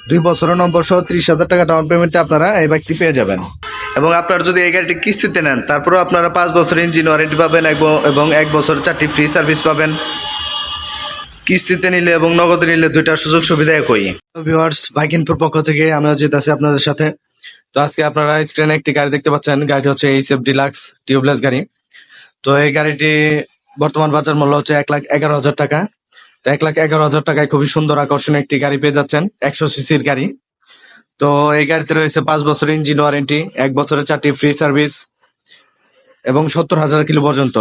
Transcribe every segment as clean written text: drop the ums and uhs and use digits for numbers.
2 বছরের নম্বর সহ 30,000 টাকা ডাউন পেমেন্টে আপনারা এই বাইকটি পেয়ে যাবেন। এবং আপনারা যদি এই গাড়িটি কিস্তিতে নেন তারপরেও আপনারা 5 বছর ইঞ্জিন ওয়ারেন্টি পাবেন এবং 1 বছর 4টি ফ্রি সার্ভিস পাবেন। কিস্তিতে নিলে এবং নগদে নিলে দুইটার সুযোগ সুবিধা একই। ভিউয়ার্স, বাইক ইনফোর পক্ষ থেকে আমি অজিত আছি আপনাদের সাথে। তো আজকে আপনারা স্ক্রিনে একটি গাড়ি দেখতে পাচ্ছেন। গাড়িটি হচ্ছে এইচএফ ডিলাক্স টিউবলেস গাড়ি। তো এই গাড়িটি বর্তমান বাজার মূল্য হচ্ছে 1,11,000 টাকা। তো 1,11,000 টাকায় খুবই সুন্দর আকর্ষণীয় একটি গাড়ি পেয়ে যাচ্ছেন, 100 সিসির গাড়ি। তো এই গাড়িতে রয়েছে 5 বছর ইঞ্জিন ওয়ারেন্টি, 1 বছরের 4টি ফ্রি সার্ভিস এবং 70,000 কিলো পর্যন্ত।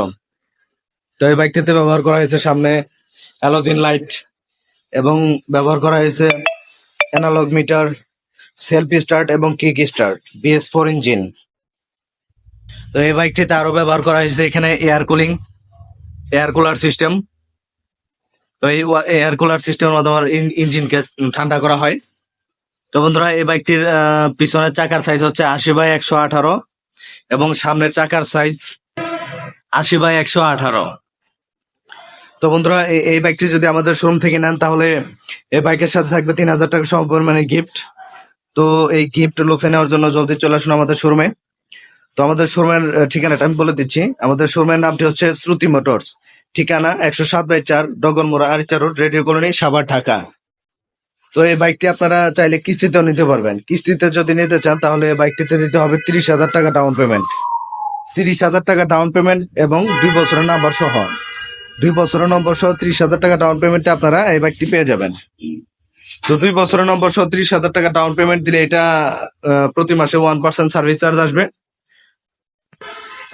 তো এই বাইকটিতে ব্যবহার করা হয়েছে সামনে হ্যালোজেন লাইট এবং ব্যবহার করা হয়েছে অ্যানালগ মিটার, সেলফ স্টার্ট এবং কিক স্টার্ট, BS4 ইঞ্জিন। তো এই বাইকটিতে আরো ব্যবহার করা হয়েছে এখানে এয়ার কুলার সিস্টেম। তো এই এয়ার কুলার সিস্টেমের মাধ্যমে ইঞ্জিনকে ঠান্ডা করা হয়। তো বন্ধুরা, এই বাইকটির পিছনের চাকার সাইজ হচ্ছে 80/118 এবং সামনের চাকার সাইজ 80/118। তো বন্ধুরা, এই বাইকটি যদি আমাদের শোরুম থেকে নেন তাহলে এই বাইকের সাথে থাকবে 3,000 টাকা সম পরিমাণে গিফট। তো এই গিফট লোফে নেওয়ার জন্য জলদি চলে আসুন আমাদের শোরুমে। তো আমাদের শোরুমের ঠিকানাটা আমি বলে দিচ্ছি। আমাদের শোরুমের নামটি হচ্ছে শ্রুতি মোটরস। ঠিকানা 107/4 Dagarmora Aricha road, radio colony, Savar, Dhaka. তো এই বাইকটি আপনারা চাইলে কিস্তিতেও নিতে পারবেন। কিস্তিতে যদি নিতে চান তাহলে এই বাইকটিতে দিতে হবে 30,000 টাকা ডাউন পেমেন্ট। 30,000 টাকা ডাউন পেমেন্ট এবং 2 বছরের নাম্বার সহ 30,000 টাকা ডাউন পেমেন্টে আপনারা এই বাইকটি পেয়ে যাবেন। তো 2 বছরের নম্বর সহ 30,000 টাকা ডাউন পেমেন্ট দিলে এটা প্রতি মাসে 1% সার্ভিস চার্জ আসবে।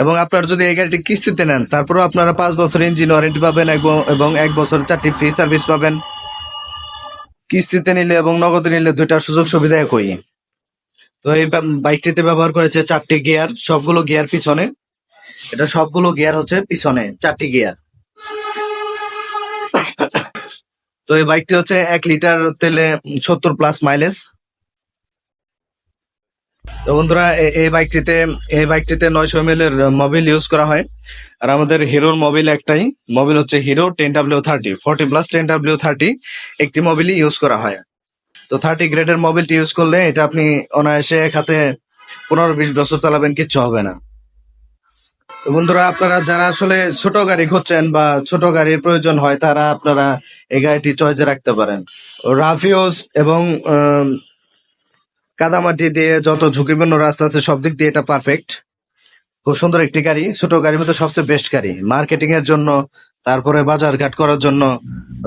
এবং আপনারা যদি এই গাড়িটি কিস্তিতে নেন তারপরেও আপনারা 5 বছর ইঞ্জিন ওয়ারেন্টি পাবেন এবং 1 বছর 4টি ফ্রি সার্ভিস পাবেন। কিস্তিতে নিলে এবং নগদে নিলে দুইটার সুযোগ সুবিধা একই। তো এই বাইকটিতে ব্যবহার করেছে 4টি গিয়ার, সবগুলো গিয়ার পিছনে। এটা সবগুলো গিয়ার হচ্ছে পিছনে 4টি গিয়ার। তো এই বাইকটি হচ্ছে 1 লিটার তেলে 70+ মাইলেজ। তো বন্ধুরা, এই বাইকটিতে 900 ml এর মোবিল ইউজ করা হয়। আর আমাদের হিরোর মোবিল একটাই মোবিল হচ্ছে হিরো 10W30 40+ 10W30 একটি মোবিলই ইউজ করা হয়। তো 30 গ্রেডের মোবিলটি ইউজ করলে এটা আপনি অনায়াসে এক হাতে 15-20 বছর চালাবেন, কিচ্ছু হবে না। তো বন্ধুরা, আপনারা যারা আসলে ছোট গাড়ি খুঁজছেন বা ছোট গাড়ির প্রয়োজন হয় তারা আপনারা এই গাড়িটি চয়েসে রাখতে পারেন। রাফ ইউজ এবং কাদামাটি দিয়ে যত ঝুঁকিপূর্ণ রাস্তা আছে সব দিক দিয়ে এটা পারফেক্ট। খুব সুন্দর একটি গাড়ি, ছোট গাড়ির মধ্যে সবচেয়ে বেস্ট গাড়ি। মার্কেটিং এর জন্য, তারপরে বাজার ঘাট করার জন্য,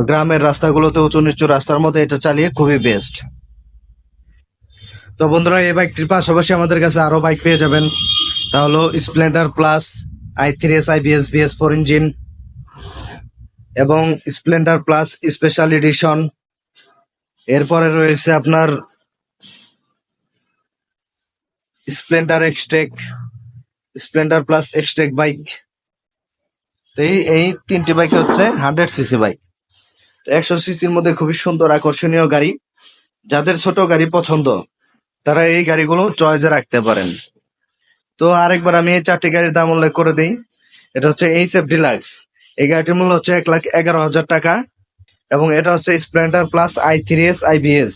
গ্রামের রাস্তাগুলোতে উঁচু নিচু রাস্তার মধ্যে এটা চালিয়ে খুবই বেস্ট। তো বন্ধুরা, এই বাইকটির পাশাপাশি আমাদের কাছে আরো বাইক পেয়ে যাবেন। তা হলো Splendor plus i3s IBS BS4 engine এবং স্প্লেন্ডার প্লাস স্পেশাল এডিশন। এরপরে রয়েছে আপনার Splendor Xtec, Splendor plus Xtec bike. তো এই 3টি বাইক হচ্ছে 100 সিসি বাইক। 100 সিসির মধ্যে খুবই সুন্দর আকর্ষণীয় গাড়ি। যাদের ছোট গাড়ি পছন্দ তারা এই গাড়িগুলো চয়েসে রাখতে পারেন। তো আরেকবার আমি এই 4টি গাড়ির দাম উল্লেখ করে দিই। এটা হচ্ছে এইচএফ ডিলাক্স। এই গাড়িটির মূল্য হচ্ছে 1,11,000 টাকা এবং এটা হচ্ছে স্প্লেন্ডার প্লাস i3s IBS।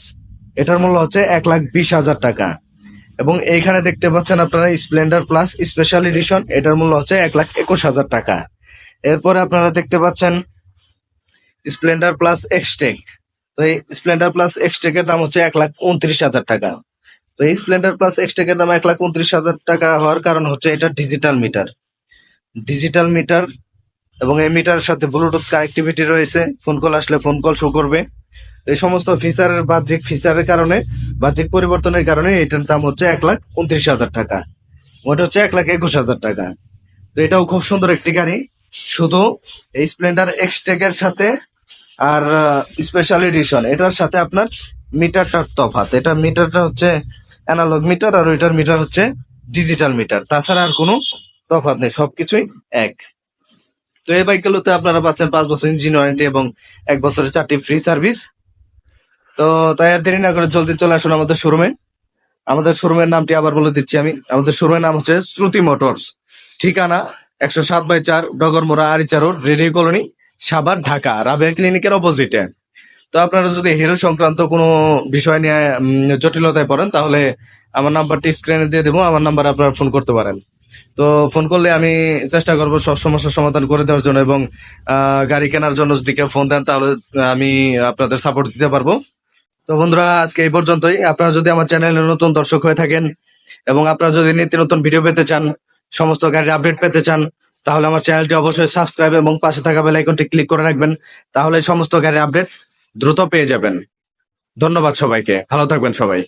এটার মূল্য হচ্ছে 1,20,000 টাকা। এবং এইখানে দেখতে পাচ্ছেন আপনারা স্প্লেন্ডার প্লাস স্পেশাল এডিশন, এটার মূল্য হচ্ছে 1,21,000 টাকা। এরপরে আপনারা দেখতে পাচ্ছেন স্প্লেন্ডার প্লাস এক্সটেক। তো এই স্প্লেন্ডার প্লাস এক্সটেকের দাম হচ্ছে 1,29,000 টাকা। তো এই স্প্লেন্ডার প্লাস এক্সটেকের দাম 1,29,000 টাকা হওয়ার কারণ হচ্ছে এটা ডিজিটাল মিটার এবং এই মিটারের সাথে ব্লুটুথ কানেক্টিভিটি রয়েছে। ফোন কল আসলে ফোন কল শো করবে। এই সমস্ত ফিচারের বাহ্যিক পরিবর্তনের কারণে এটার দাম হচ্ছে 1,29,000 টাকা। ওটা হচ্ছে 1,21,000 টাকা। তো এটাও খুব সুন্দর একটি গাড়ি। শুধু এই স্প্লেন্ডার এক্সটেকের সাথে আর স্পেশাল এডিশন এটার সাথে আপনার মিটারটার তফাৎ। এটা মিটারটা হচ্ছে অ্যানালগ মিটার আর ওইটার মিটার হচ্ছে ডিজিটাল মিটার। তাছাড়া আর কোনো তফাৎ নেই, সবকিছুই এক। তো এই বাইকগুলোতে আপনারা পাচ্ছেন 5 বছর ইঞ্জিন ওয়ারেন্টি এবং 1 বছরের 4টি ফ্রি সার্ভিস। তো তাই আর দেরি না করে জলদি চলে আসুন আমাদের শোরুমে। আমাদের শোরুমের নামটি আবার বলে দিচ্ছি আমি। আমাদের শোরুমের নাম হচ্ছে শ্রুতি মোটরস। ঠিকানা 107/4 Dagarmora Aricha road, radio colony, Savar, Dhaka, Rabeya ক্লিনিকের অপোজিটে। তো আপনারা যদি হিরো সংক্রান্ত কোনো বিষয় নিয়ে জটিলতায় পড়েন, তাহলে আমার নাম্বারটি স্ক্রিনে দিয়ে দেবো, আমার নাম্বারে আপনারা ফোন করতে পারেন। তো ফোন করলে আমি চেষ্টা করব সব সমস্যার সমাধান করে দেওয়ার জন্য, এবং গাড়ি কেনার জন্য যদি কেউ ফোন দেন তাহলে আমি আপনাদের সাপোর্ট দিতে পারবো। তো বন্ধুরা, আজকে এই পর্যন্তই। আপনারা যদি আমার চ্যানেলে নতুন দর্শক হয়ে থাকেন এবং আপনারা যদি নিত্য নতুন ভিডিও পেতে চান, সমস্ত গাড়ির আপডেট পেতে চান, তাহলে আমার চ্যানেলটি অবশ্যই সাবস্ক্রাইব এবং পাশে থাকা বেল আইকনটি ক্লিক করে রাখবেন। তাহলে সমস্ত গাড়ির আপডেট দ্রুত পেয়ে যাবেন। ধন্যবাদ সবাইকে, ভালো থাকবেন সবাই।